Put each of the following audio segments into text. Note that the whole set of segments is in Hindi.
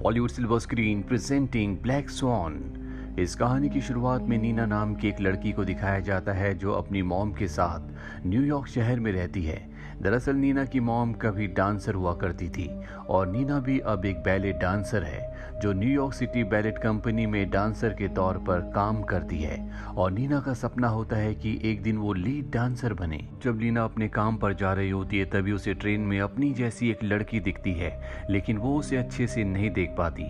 Bollywood silver screen presenting black sworn. इस कहानी की शुरुआत में नीना नाम की एक लड़की को दिखाया जाता है जो अपनी मॉम के साथ न्यूयॉर्क शहर में रहती है। दरअसल नीना की मॉम कभी डांसर हुआ करती थी और नीना भी अब एक बैले डांसर है जो न्यूयॉर्क सिटी बैलेट कंपनी में डांसर के तौर पर काम करती है। और नीना का सपना होता है कि एक दिन वो लीड डांसर बने। जब नीना अपने काम पर जा रही होती है तभी उसे ट्रेन में अपनी जैसी एक लड़की दिखती है, लेकिन वो उसे अच्छे से नहीं देख पाती।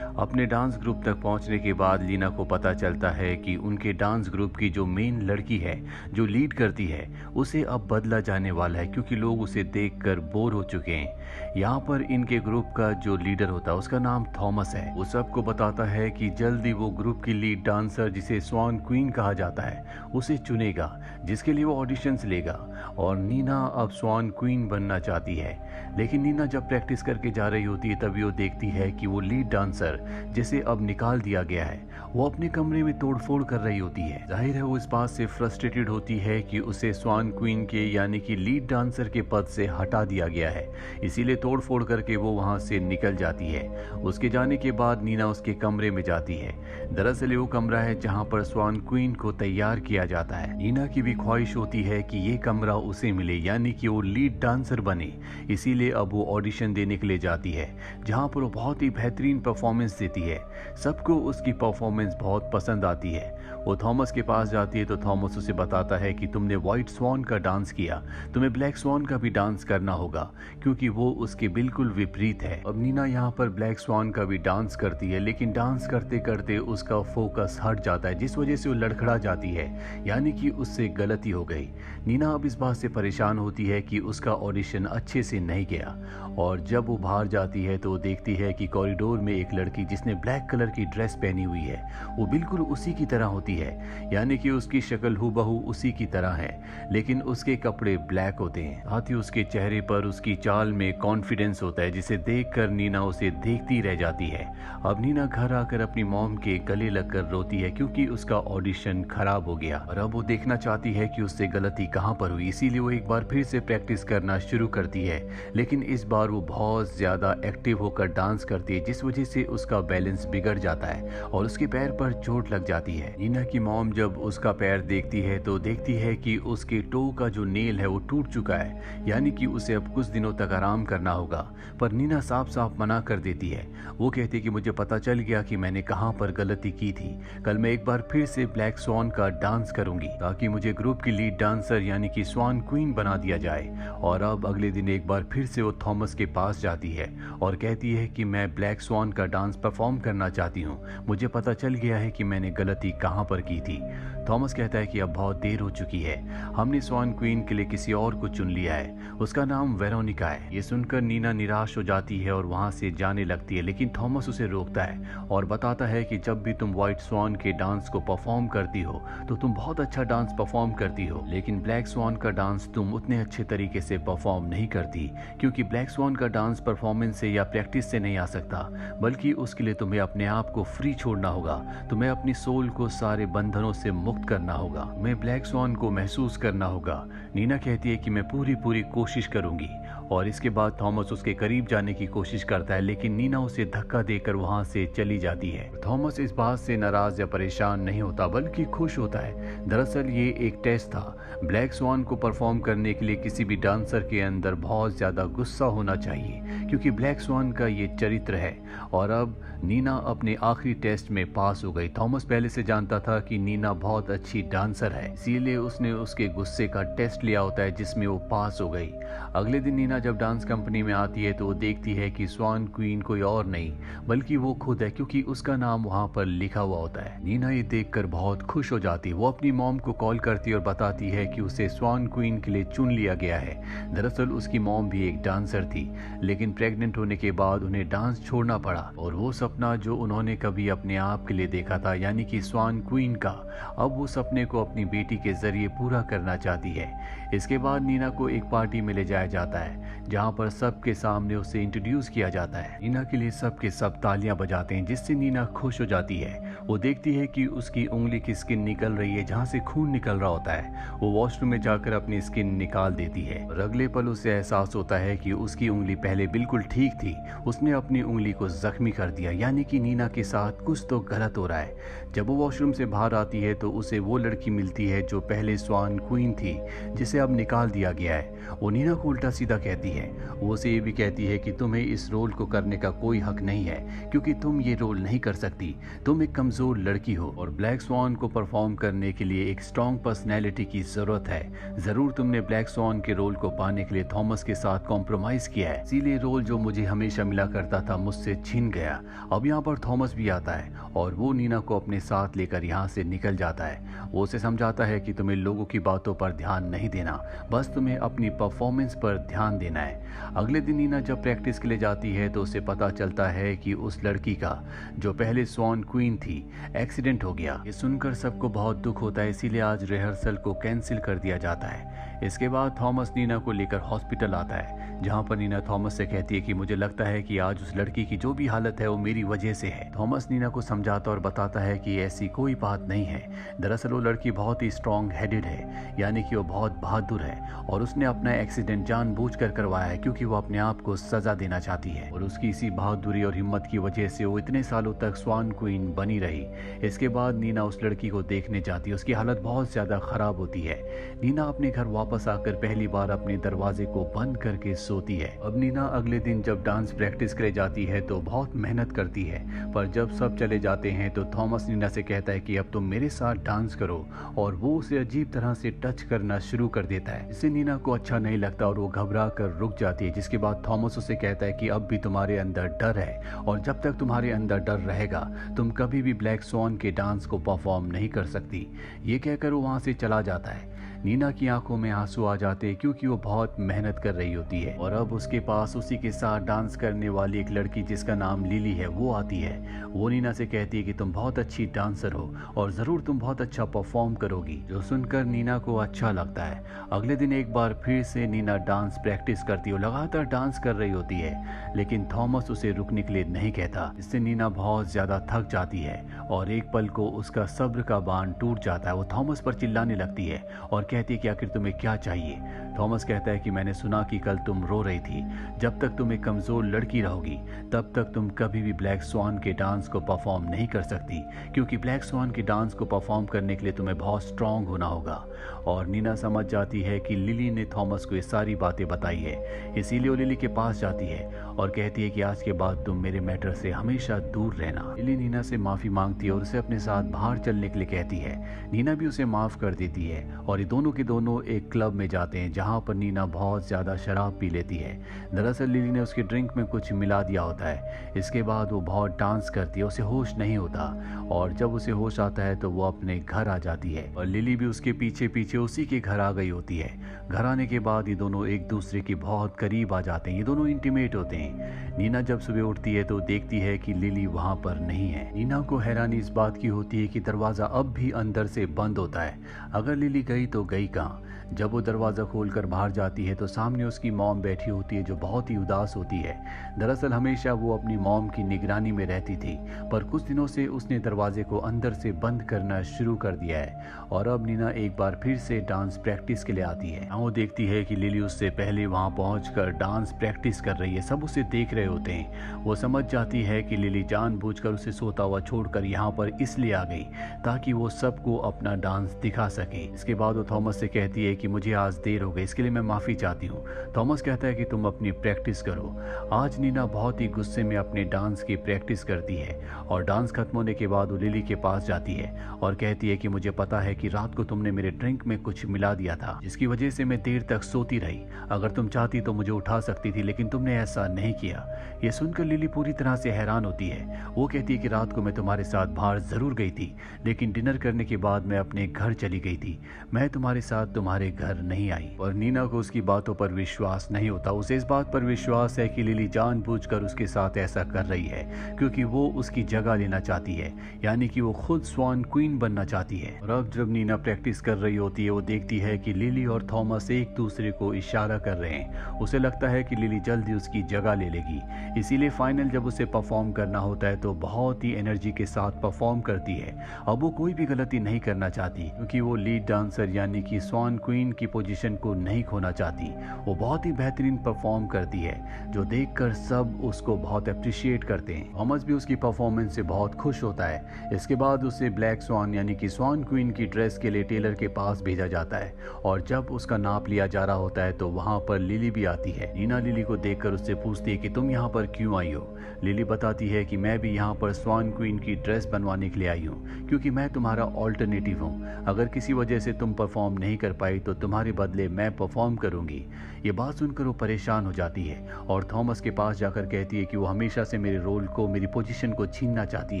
अपने डांस ग्रुप तक पहुंचने के बाद नीना को पता चलता है कि उनके डांस ग्रुप की जो मेन लड़की है, जो लीड करती है, उसे अब बदला जाने वाला है क्योंकि लोग उसे देखकर बोर हो चुके हैं। यहाँ पर इनके ग्रुप का जो लीडर होता है उसका नाम थॉमस है। वो सबको बताता है कि जल्दी वो ग्रुप की लीड डांसर, जिसे स्वॉन क्वीन कहा जाता है, उसे चुनेगा, जिसके लिए वो ऑडिशंस लेगा। और नीना अब स्वॉन क्वीन बनना चाहती है, लेकिन नीना जब प्रैक्टिस करके जा रही होती है तभी वो देखती है कि वो लीड डांसर, जिसे अब निकाल दिया गया है, वो अपने कमरे में तोड़फोड़ कर रही होती है। जाहिर है वो इस बात से फ्रस्ट्रेटेड होती है कि उसे स्वॉन क्वीन के यानी कि लीड डांसर के पद से हटा दिया गया है, इसीलिए तोड़फोड़ करके वो वहां से निकल जाती है। उसके जाने के बाद नीना उसके कमरे में जाती है। दरअसल वो कमरा है जहां पर स्वॉन क्वीन को तैयार किया जाता है। नीना की भी ख्वाहिश होती है कि ये कमरा उसे मिले, यानी कि वो लीड डांसर बने, इसीलिए अब वो ऑडिशन देने के लिए जाती है जहां पर वो बहुत ही बेहतरीन परफॉर्मेंस देती है। सबको उसकी परफॉर्मेंस बहुत पसंद आती है। वो थॉमस के पास जाती है तो थॉमस उसे बताता है कि तुमने व्हाइट स्वॉन का डांस किया, तुम्हें ब्लैक स्वॉन का भी डांस करना होगा, क्योंकि वो उसके बिल्कुल विपरीत है। अब नीना यहाँ पर ब्लैक स्वॉन का भी डांस करती है, लेकिन डांस करते करते उसका फोकस हट जाता है, जिस वजह से वो लड़खड़ा जाती है, यानी कि उससे गलती हो गई। नीना अब इस बात से परेशान होती है कि उसका ऑडिशन अच्छे से नहीं गया। और जब वो बाहर जाती है तो वो देखती है कि कॉरिडोर में एक लड़की जिसने ब्लैक कलर की ड्रेस पहनी हुई है, वो बिल्कुल उसी की तरह होती है, यानी कि उसकी शक्ल हूबहू उसी की तरह है, लेकिन उसके कपड़े ब्लैक होते हैं। साथ ही उसके चेहरे पर, उसकी चाल में कॉन्फिडेंस होता है, जिसे देखकर नीना उसे देखती रह जाती है। अब नीना घर आकर अपनी मॉम के गले लगकर रोती है क्योंकि उसका ऑडिशन खराब हो गया और अब वो देखना चाहती है कि उससे गलती कहां पर हुई, इसीलिए वो एक बार फिर से प्रैक्टिस करना शुरू करती है। लेकिन इस बार वो बहुत ज्यादा एक्टिव होकर डांस करती है, जिस वजह से उसका बैलेंस बिगड़ जाता है और उसके पैर पर चोट लग जाती है। नीना की मॉम जब उसका पैर देखती है तो देखती है कि उसके टो का जो नेल है वो टूट चुका है, यानी कि उसे अब कुछ दिनों तक आराम करना होगा। पर नीना साफ साफ मना कर देती है। वो कहती है कि मुझे पता चल गया कि मैंने कहां पर गलती की थी। कल मैं एक बार फिर से ब्लैक स्वॉन का डांस करूंगी ताकि मुझे ग्रुप की लीड डांसर यानी कि स्वॉन क्वीन बना दिया जाए। और अब अगले दिन एक बार फिर से वो थॉमस के पास जाती है और कहती है कि मैं ब्लैक स्वॉन का डांस परफॉर्म करना चाहती हूँ, मुझे पता चल गया है कि मैंने गलती कहां पर की थी। थॉमस कहता है कि अब बहुत देर हो चुकी है, हमने स्वॉन क्वीन के लिए किसी और को चुन लिया है, उसका नाम वेरोनिका है। ये सुनकर नीना निराश हो जाती है और वहां से जाने लगती है, लेकिन थॉमस उसे रोकता है और बताता है कि जब भी तुम व्हाइट स्वॉन के डांस को परफॉर्म करती हो तो तुम बहुत अच्छा डांस परफॉर्म करती हो, लेकिन ब्लैक स्वॉन का डांस तुम उतने अच्छे तरीके से परफॉर्म नहीं करती, क्योंकि ब्लैक स्वॉन का डांस परफॉर्मेंस से या प्रैक्टिस से नहीं आ सकता, बल्कि उसके लिए तुम्हें अपने आप को फ्री छोड़ना होगा, तुम्हें अपनी सोल को सारे बंधनों से मुक्त करना होगा, तुम्हें ब्लैक स्वॉन को महसूस करना होगा। नीना कहती है कि मैं पूरी कोशिश करूंगी। और इसके बाद थॉमस उसके करीब जाने की कोशिश करता है, लेकिन नीना उसे धक्का देकर वहां से चली जाती है। थॉमस इस बात से नाराज या परेशान नहीं होता, बल्कि खुश होता है। दरअसल ये एक टेस्ट था। ब्लैक स्वॉन को परफॉर्म करने के लिए किसी भी डांसर के अंदर बहुत ज्यादा गुस्सा होना चाहिए, क्योंकि ब्लैक स्वॉन का ये चरित्र है। और अब नीना अपने आखिरी टेस्ट में पास हो गई। थॉमस पहले से जानता था कि नीना बहुत अच्छी डांसर है, इसीलिए उसने उसके गुस्से का टेस्ट लिया होता है, जिसमें वो पास हो गई। अगले दिन नीना जब डांस कंपनी में आती है तो वो देखती है कि स्वॉन क्वीन कोई और नहीं बल्कि वो खुद है, क्योंकि उसका नाम वहां पर लिखा हुआ होता है। नीना ये देखकर बहुत खुश हो जाती है। वो अपनी मॉम को कॉल करती है और बताती है कि उसे स्वॉन क्वीन के लिए चुन लिया गया है। दरअसल उसकी मॉम भी एक डांसर थी, लेकिन प्रेग्नेंट होने के बाद उन्हें डांस छोड़ना पड़ा और वो सपना जो उन्होंने कभी अपने आप के लिए देखा था, यानी कि स्वॉन क्वीन का, अब वो सपने को अपनी बेटी के जरिए पूरा करना चाहती है। इसके बाद नीना को एक पार्टी में ले जाया जाता है जहाँ पर सबके सामने उसे इंट्रोड्यूस किया जाता है। नीना के लिए सबके सब तालियां बजाते हैं, जिससे नीना खुश हो जाती है। वो देखती है कि उसकी उंगली की स्किन निकल रही है, जहाँ से खून निकल रहा होता है। वो वॉशरूम में जाकर अपनी स्किन निकाल देती है और अगले पल उसे एहसास होता है कि उसकी उंगली पहले बिल्कुल ठीक थी, उसने अपनी उंगली को जख्मी कर दिया, यानी कि नीना के साथ कुछ तो गलत हो रहा है। जब वो वॉशरूम से बाहर आती है तो उसे वो लड़की मिलती है जो पहले स्वान क्वीन थी, जिसे अब निकाल दिया गया है। वो नीना को उल्टा सीधा कहती है। वो उसे ये भी कहती है कि तुम्हें इस रोल को करने का कोई हक नहीं है, क्योंकि तुम ये रोल नहीं कर सकती, तुम एक कमजोर लड़की हो और ब्लैक स्वान को परफॉर्म करने के लिए एक स्ट्रॉन्ग पर्सनैलिटी की जरूरत है। जरूर तुमने ब्लैक स्वान के रोल को पाने के लिए थॉमस के साथ कॉम्प्रोमाइज किया है, इसीलिए रोल जो मुझे हमेशा मिला करता था मुझसे छिन गया। अब यहाँ पर थॉमस भी आता है और वो नीना को अपने साथ लेकर यहाँ से निकल जाता है। वो उसे समझाता है कि तुम्हें लोगों की बातों पर ध्यान नहीं देना, बस तुम्हें अपनी परफॉर्मेंस पर ध्यान देना है। अगले दिन नीना जब प्रैक्टिस के लिए जाती है तो उसे पता चलता है कि उस लड़की का, जो पहले स्वान क्वीन थी, एक्सीडेंट हो गया। ये सुनकर सबको बहुत दुख होता है, इसीलिए आज रिहर्सल को कैंसिल कर दिया जाता है। इसके बाद थॉमस नीना को लेकर हॉस्पिटल आता है, जहाँ पर नीना थॉमस से कहती है कि मुझे लगता है कि आज उस लड़की की जो भी हालत है वो मेरी वजह से है। थॉमस नीना को समझाता और बताता है कि ऐसी कोई बात नहीं है। दरअसल वो लड़की बहुत ही स्ट्रॉन्ग हेडेड है, यानी कि वो बहुत बहादुर है और उसने अपना एक्सीडेंट जानबूझकर करवाया है, क्योंकि वो अपने आप को सजा देना चाहती है और उसकी इसी बहादुरी और हिम्मत की वजह से वो इतने सालों तक स्वान क्वीन बनी रही। इसके बाद नीना उस लड़की को देखने जाती है। उसकी हालत बहुत ज्यादा खराब होती है। नीना अपने घर वापस आकर पहली बार अपने दरवाजे को बंद करके सोती है। अब नीना अगले दिन जब डांस प्रैक्टिस करे जाती है तो बहुत मेहनत करती है, पर जब सब चले जाते हैं तो थॉमस नीना से कहता है कि अब तुम मेरे साथ डांस करो, और वो उसे अजीब तरह से टच करना शुरू कर देता है। इससे नीना को अच्छा नहीं लगता और वो घबरा कर रुक जाती है। जिसके बाद थॉमस उसे कहता है कि अब भी तुम्हारे अंदर डर है और जब तक तुम्हारे अंदर डर रहेगा तुम कभी भी ब्लैक स्वान के डांस को परफॉर्म नहीं कर सकती। ये कहकर वो वहां से चला जाता है। नीना की आंखों में आंसू आ जाते हैं, क्योंकि वो बहुत मेहनत कर रही होती है और अब उसके पास उसी के साथ डांस करने वाली एक लड़की जिसका नाम लिली है वो आती है। वो नीना से कहती है कि तुम बहुत अच्छी डांसर हो और जरूर तुम बहुत अच्छा परफॉर्म करोगी, जो सुनकर नीना को अच्छा लगता है। अगले दिन एक बार फिर से नीना डांस प्रैक्टिस करती है, लगातार डांस कर रही होती है, लेकिन थॉमस उसे रुकने के लिए नहीं कहता, जिससे नीना बहुत ज्यादा थक जाती है और एक पल को उसका सब्र का बांध टूट जाता है। वो थॉमस पर चिल्लाने लगती है और कहती है कि आखिर तुम्हें क्या चाहिए। थॉमस कहता है कि मैंने सुना कि कल तुम रो रही थी, जब तक तुम एक कमजोर लड़की रहोगी तब तक तुम कभी भी ब्लैक स्वान के डांस को परफॉर्म नहीं कर सकती, क्योंकि ब्लैक स्वान के डांस को परफॉर्म करने के लिए तुम्हें बहुत स्ट्रांग होना होगा। और नीना समझ जाती है कि लिली ने थॉमस को ये सारी बातें बताई है, इसीलिए वो लिली के पास जाती है और कहती है कि आज के बाद तुम मेरे मैटर से हमेशा दूर रहना। लिली नीना से माफी मांगती है और उसे अपने साथ बाहर चलने के लिए कहती है। नीना भी उसे माफ कर देती है और ये दोनों के दोनों एक क्लब में जाते हैं, जहाँ पर नीना बहुत ज्यादा शराब पी लेती है। दरअसल लिली ने उसके ड्रिंक में कुछ मिला दिया होता है। इसके बाद वो बहुत डांस करती है, उसे होश नहीं होता और जब उसे होश आता है तो वो अपने घर आ जाती है और लिली भी उसके पीछे पीछे उसी के घर आ गई होती है। घर आने के बाद ये दोनों एक दूसरे के बहुत करीब आ जाते हैं, ये दोनों इंटीमेट होते हैं। नीना जब सुबह उठती है तो देखती है कि लिली वहां पर नहीं है। नीना को हैरानी इस बात की होती है कि दरवाजा अब भी अंदर से बंद होता है। अगर लिली गई तो गई कहाँ? जब वो दरवाजा खोलकर बाहर जाती है तो सामने उसकी मॉम बैठी होती है, जो बहुत ही उदास होती है। दरअसल हमेशा वो अपनी मॉम की निगरानी में रहती थी, पर कुछ दिनों से उसने दरवाजे को अंदर से बंद करना शुरू कर दिया है और अब नीना एक बार फिर से डांस प्रैक्टिस के लिए आती है। वो देखती है कि लिली उससे पहले वहां पहुंचकर डांस प्रैक्टिस कर रही है। सब उसे देख रहे होते हैं। वो समझ जाती है कि लिली जानबूझकर उसे सोता हुआ छोड़कर यहाँ पर इसलिए आ गई ताकि वो सबको अपना डांस दिखा सके। इसके बाद वो थॉमस से कहती है कि मुझे आज देर हो गई, इसके लिए मैं माफी चाहती हूँ। थॉमस कहता है कि तुम अपनी प्रैक्टिस करो। आज नीना बहुत ही गुस्से में अपने डांस की प्रैक्टिस करती है और डांस खत्म होने के बाद वो लिली के पास जाती है और कहती है कि मुझे पता है कि रात को तुमने मेरे ड्रिंक में कुछ मिला दिया था, जिसकी वजह से मैं देर तक सोती रही। अगर तुम चाहती तो मुझे उठा सकती थी, लेकिन तुमने ऐसा नहीं किया। ये सुनकर लिली पूरी तरह से हैरान होती है। वो कहती है कि रात को मैं तुम्हारे साथ बाहर जरूर गई थी, लेकिन डिनर करने के बाद मैं अपने घर चली गई थी। मैं तुम्हारे तुम्हारे साथ तुम्हारे घर नहीं आई। और नीना को उसकी बातों पर विश्वास नहीं होता। उसे इस बात पर विश्वास है कि लिली जानबूझकर उसके साथ ऐसा कर रही है क्योंकि वो उसकी जगह लेना चाहती है, यानी कि वो खुद स्वान क्वीन बनना चाहती है। और अब जब नीना प्रैक्टिस कर रही होती है वो देखती है कि लिली और थॉमस एक दूसरे को इशारा कर रहे हैं। उसे लगता है कि लिली जल्दी उसकी जगह ले लेगी, इसीलिए फाइनल जब उसे परफॉर्म करना होता है तो बहुत ही एनर्जी के साथ परफॉर्म करती है। अब वो कोई भी गलती नहीं करना चाहती क्योंकि वो लीड डांसर यानी कि स्वान क्वीन की पोजीशन को नहीं खोना चाहती। वो बहुत ही बेहतरीन परफॉर्म करती है जो देखकर सब उसको बहुत अप्रिशिएट करते हैं। थॉमस भी उसकी परफॉर्मेंस से बहुत खुश होता है। इसके बाद उसे ब्लैक स्वान यानी कि स्वान क्वीन की ड्रेस के लिए टेलर के पास भेजा जाता है और जब उसका नाप लिया जा रहा होता है तो वहां पर लिली भी आती है। नीना लिली को देखकर उससे पूछती है कि तुम यहाँ पर क्यों आई हो। लिली बताती है कि मैं भी यहाँ पर स्वान क्वीन की ड्रेस बनवाने के लिए आई हूँ क्योंकि मैं तुम्हारा ऑल्टरनेटिव हूँ। अगर किसी वजह से तुम परफॉर्म नहीं कर पाई तो तुम्हारे बदले मैं परफॉर्म करूंगी। ये बात सुनकर वो परेशान हो जाती है और थॉमस के पास जाकर कहती है कि वो हमेशा से मेरे रोल को, मेरी पोजीशन को छीनना चाहती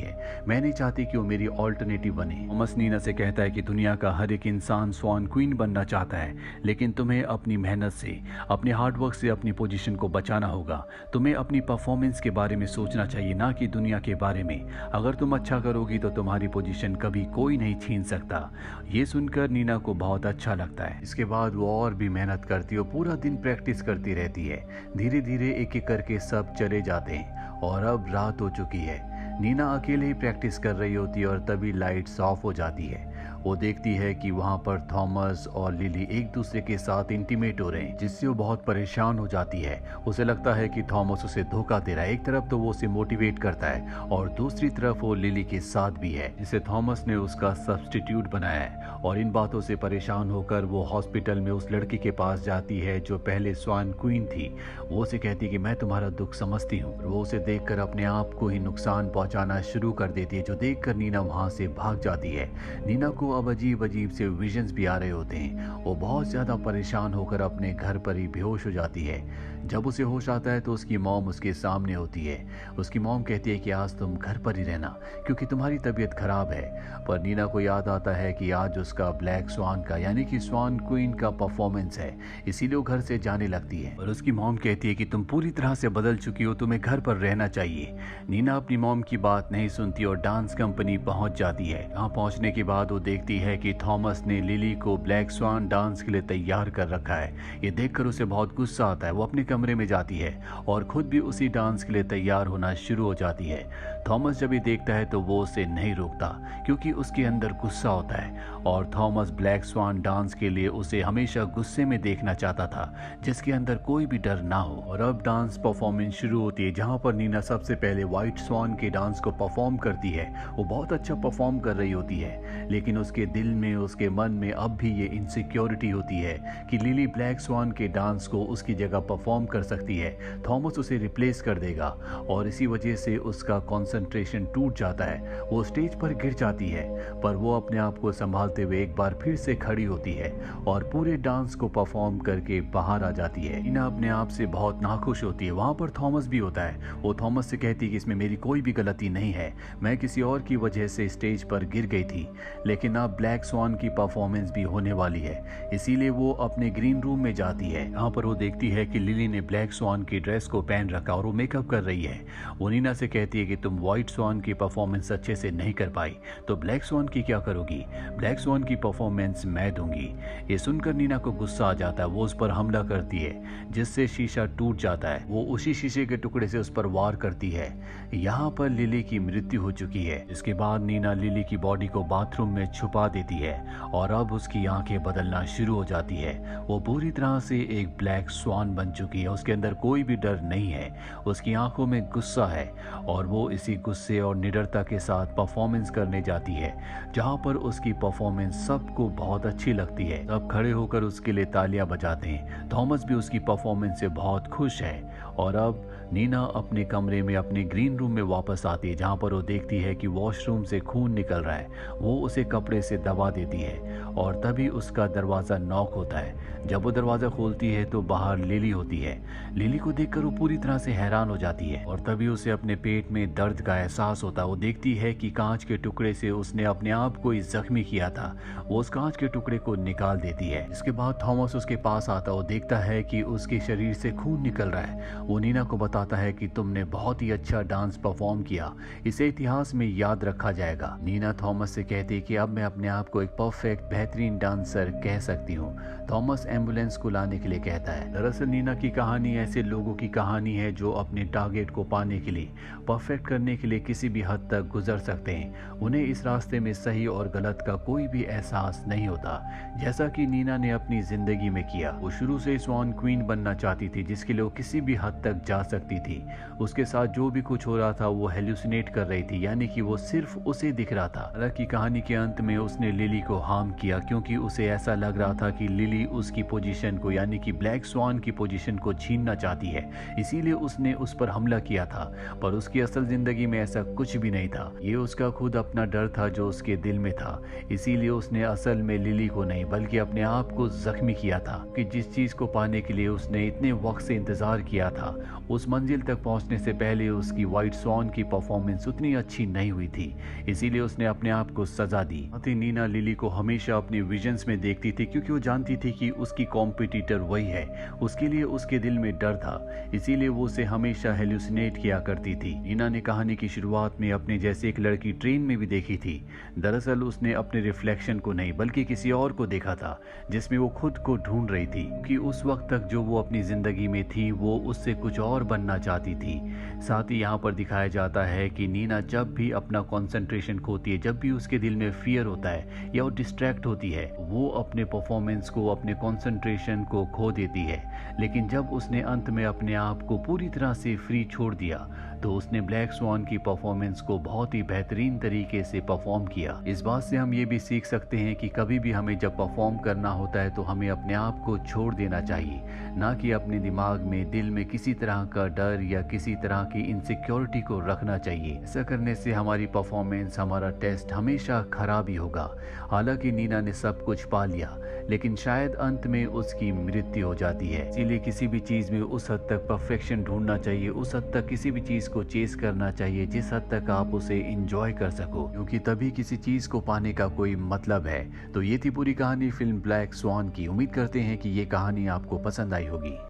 है। मैं नहीं चाहती कि वो मेरी ऑल्टरनेटिव बने। थॉमस नीना से कहता है कि दुनिया का हर एक इंसान स्वान क्वीन बनना चाहता है, लेकिन तुम्हें अपनी मेहनत से, अपने हार्डवर्क से अपनी पोजीशन को बचाना होगा। तुम्हें अपनी परफॉर्मेंस के बारे में सोचना चाहिए, ना कि दुनिया के बारे में। अगर तुम अच्छा करोगी तो तुम्हारी पोजीशन कभी कोई नहीं छीन सकता। ये सुनकर नीना को बहुत अच्छा लगता है। इसके बाद वो और भी मेहनत करती है और पूरा दिन प्रैक्टिस करती रहती है। धीरे धीरे एक एक करके सब चले जाते हैं और अब रात हो चुकी है। नीना अकेले ही प्रैक्टिस कर रही होती है और तभी लाइट्स ऑफ हो जाती है। वो देखती है कि वहाँ पर थॉमस और लिली एक दूसरे के साथ इंटीमेट हो रहे हैं, जिससे वो बहुत परेशान हो जाती है। उसे लगता है कि थॉमस उसे धोखा दे रहा है। एक तरफ तो वो उसे मोटिवेट करता है और दूसरी तरफ वो लिली के साथ भी है, जिसे थॉमस ने उसका सब्स्टिट्यूट बनाया है। और इन बातों से परेशान होकर वो हॉस्पिटल में उस लड़की के पास जाती है जो पहले स्वान क्वीन थी। वो उसे कहती है कि मैं तुम्हारा दुख समझती हूँ। वो उसे देखकर अपने आप को ही नुकसान पहुंचाना शुरू कर देती है, जो देखकर नीना वहां से भाग जाती है। नीना को अब अजीब अजीब से विजन्स भी आ रहे होते हैं। वो बहुत ज्यादा परेशान होकर अपने घर पर ही बेहोश हो जाती है। जब उसे होश आता है तो उसकी मॉम उसके सामने होती है। उसकी मॉम कहती है कि आज तुम घर पर ही रहना क्योंकि तुम्हारी तबीयत खराब है। पर नीना को याद आता है कि आज उसका ब्लैक स्वान का यानी कि स्वान क्वीन का परफॉर्मेंस है, इसीलिए वो घर से जाने लगती है। और उसकी मॉम कहती है कि तुम पूरी तरह से बदल चुकी हो, तुम्हें घर पर रहना चाहिए। नीना अपनी मॉम की बात नहीं सुनती और डांस कंपनी पहुंच जाती है। यहाँ पहुंचने के बाद वो देखती है कि थॉमस ने लिली को ब्लैक स्वान डांस के लिए तैयार कर रखा है। ये देखकर उसे बहुत गुस्सा आता है। वो अपने कमरे में जाती है और खुद भी उसी डांस के लिए तैयार होना शुरू हो जाती है। थॉमस जब ये देखता है तो वो उसे नहीं रोकता क्योंकि उसके अंदर गुस्सा होता है और थॉमस ब्लैक स्वान डांस के लिए उसे हमेशा गुस्से में देखना चाहता था, जिसके अंदर कोई भी डर ना हो। और अब डांस परफॉर्मेंस शुरू होती है, जहां पर नीना सबसे पहले व्हाइट स्वान के डांस को परफॉर्म करती है। वो बहुत अच्छा परफॉर्म कर रही होती है, लेकिन उसके दिल में, उसके मन में अब भी ये इनसिक्योरिटी होती है कि लिली ब्लैक स्वान के डांस को उसकी जगह परफॉर्म कर सकती है, थॉमस उसे रिप्लेस कर देगा। और इसी वजह से उसका कंसंट्रेशन टूट जाता है। वो स्टेज पर गिर जाती है, पर वो अपने आप को संभालते हुए एक बार फिर से खड़ी होती है और पूरे डांस को परफॉर्म करके बाहर आ जाती है। नीना अपने आप से बहुत नाखुश होती है। वहां पर थॉमस भी होता है। वो थॉमस से कहती है कि इसमें मेरी कोई भी गलती नहीं है, मैं किसी और की वजह से स्टेज पर गिर गई थी, लेकिन अब ब्लैक स्वान की परफॉर्मेंस भी होने वाली है, इसीलिए वो अपने ग्रीन रूम में जाती है। यहाँ पर वो देखती है कि लिली ने ब्लैक स्वान की ड्रेस को पहन रखा और वो मेकअप कर रही है। वो नीना से कहती है कि तुम व्हाइट स्वान की परफॉर्मेंस अच्छे से नहीं कर पाई तो ब्लैक स्वान की क्या करोगी? ब्लैक स्वान की परफॉर्मेंस मैं दूंगी। ये सुनकर नीना को गुस्सा आ जाता है। वो उस पर हमला करती है, जिससे शीशा टूट जाता है। वो उसी शीशे के टुकड़े से उस पर वार करती है। यहाँ पर लिली की मृत्यु हो चुकी है। इसके बाद नीना लिली की बॉडी को बाथरूम में छुपा देती है और अब उसकी आंखें बदलना शुरू हो जाती है। वो पूरी तरह से एक ब्लैक स्वान बन चुकी है। उसके अंदर कोई भी डर नहीं है, उसकी आंखों में गुस्सा है और वो इसी गुस्से और निडरता के साथ परफॉर्मेंस करने जाती है, जहां पर उसकी परफॉर्मेंस सबको बहुत अच्छी लगती है। सब खड़े होकर उसके लिए तालियां बजाते हैं। थॉमस भी उसकी परफॉर्मेंस से बहुत खुश है और अब नीना अपने कमरे में अपने ग्रीन रूम में वापस आती है, जहाँ पर वो देखती है कि वॉशरूम से खून निकल रहा है। वो उसे कपड़े से दबा देती है और तभी उसका दरवाज़ा नॉक होता है। जब वो दरवाज़ा खोलती है तो बाहर लिली होती है। लिली को देखकर वो पूरी तरह से हैरान हो जाती है और तभी उसे अपने पेट में दर्द का एहसास होता है। वो देखती है कि कांच के टुकड़े से उसने अपने आप को ही जख्मी किया था। वो उस कांच के टुकड़े को निकाल देती है। इसके बाद थॉमस उसके पास आता है। वो देखता है कि उसके शरीर से खून निकल रहा है। वो नीना को बताता है कि तुमने बहुत ही अच्छा डांस परफॉर्म किया, इसे इतिहास में याद रखा जाएगा। नीना थॉमस से कहती है कि अब मैं अपने आप को एक परफेक्ट बेहतरीन डांसर कह सकती हूँ। थॉमस एम्बुलेंस को लाने के लिए कहता है। दरअसल नीना की कहानी ऐसे लोगों की कहानी है जो अपने टारगेट को पाने के लिए, परफेक्ट करने के लिए किसी भी हद तक गुजर सकते हैं। उन्हें इस रास्ते में सही और गलत का कोई भी एहसास नहीं होता, जैसा कि नीना ने अपनी जिंदगी में किया। वो शुरू से स्वान क्वीन बनना चाहती थी, जिसके लिए वो किसी भी हद तक जा सकती थी। उसके साथ जो भी कुछ हो रहा था वो हेल्यूसिनेट कर रही थी, यानी कि वो सिर्फ उसे दिख रहा था। हालांकि कहानी के अंत में उसने लिली को हार्म किया, क्योंकि उसे ऐसा लग रहा था कि लिली उसकी पोजीशन को, यानी कि ब्लैक स्वान की पोजीशन को छीनना चाहती है। इसीलिए उसने उस पर हमला किया था, पर उसकी असल जिंदगी में ऐसा कुछ भी नहीं था। ये उसका खुद अपना डर था जो उसके दिल में था। इसीलिए उसने असल में लिली को नहीं बल्कि अपने आप को जख्मी किया था, कि जिस चीज को पाने के लिए उसने इतने वक्त से इंतजार किया था, उस मंजिल तक पहुंचने से पहले उसकी व्हाइट स्वान की परफॉर्मेंस उतनी अच्छी नहीं हुई थी। इसीलिए उसने अपने आप को सजा दी। नीना लिली को हमेशा अपने विजन्स में देखती थी, क्योंकि वो जानती थी कि उसकी कॉम्पिटिटर वही है। उसके लिए उसके दिल में डर था, इसीलिए वो उसे हमेशा हेल्यूसिनेट किया करती थी। नीना ने कहानी की शुरुआत में अपने जैसे एक लड़की ट्रेन में भी देखी थी। दरअसल उसने अपने रिफ्लेक्शन को नहीं बल्कि किसी और को देखा था, जिसमें वो खुद को ढूंढ रही थी, कि उस वक्त तक जो वो अपनी जिंदगी में थी वो उससे कुछ और बनना चाहती थी। साथ ही यहाँ पर दिखाया जाता है कि नीना जब भी अपना कंसंट्रेशन खोती है, जब भी उसके दिल में फियर होता है या वो डिस्ट्रैक्ट होती है, वो अपने परफॉर्मेंस को, अपने कंसंट्रेशन को खो देती है। लेकिन जब उसने अंत में अपने आप को पूरी तरह से फ्री छोड़ दिया, तो उसने ब्लैक स्वान की परफॉर्मेंस को बहुत ही बेहतरीन तरीके से परफॉर्म किया। इस बात से हम ये भी सीख सकते हैं कि कभी भी हमें जब परफॉर्म करना होता है तो हमें अपने आप को छोड़ देना चाहिए, ना कि अपने दिमाग में, दिल में किसी तरह का डर या किसी तरह की इनसिक्योरिटी को रखना चाहिए। ऐसा करने से हमारी परफॉर्मेंस, हमारा टेस्ट हमेशा खराब ही होगा। हालांकि नीना ने सब कुछ पा लिया, लेकिन शायद अंत में उसकी मृत्यु हो जाती है। इसीलिए किसी भी चीज में उस हद तक परफेक्शन ढूंढना चाहिए, उस हद तक किसी भी चीज को चेस करना चाहिए जिस हद तक आप उसे एंजॉय कर सको, क्योंकि तभी किसी चीज को पाने का कोई मतलब है। तो ये थी पूरी कहानी फिल्म ब्लैक स्वान की। उम्मीद करते हैं कि ये कहानी आपको पसंद आई होगी।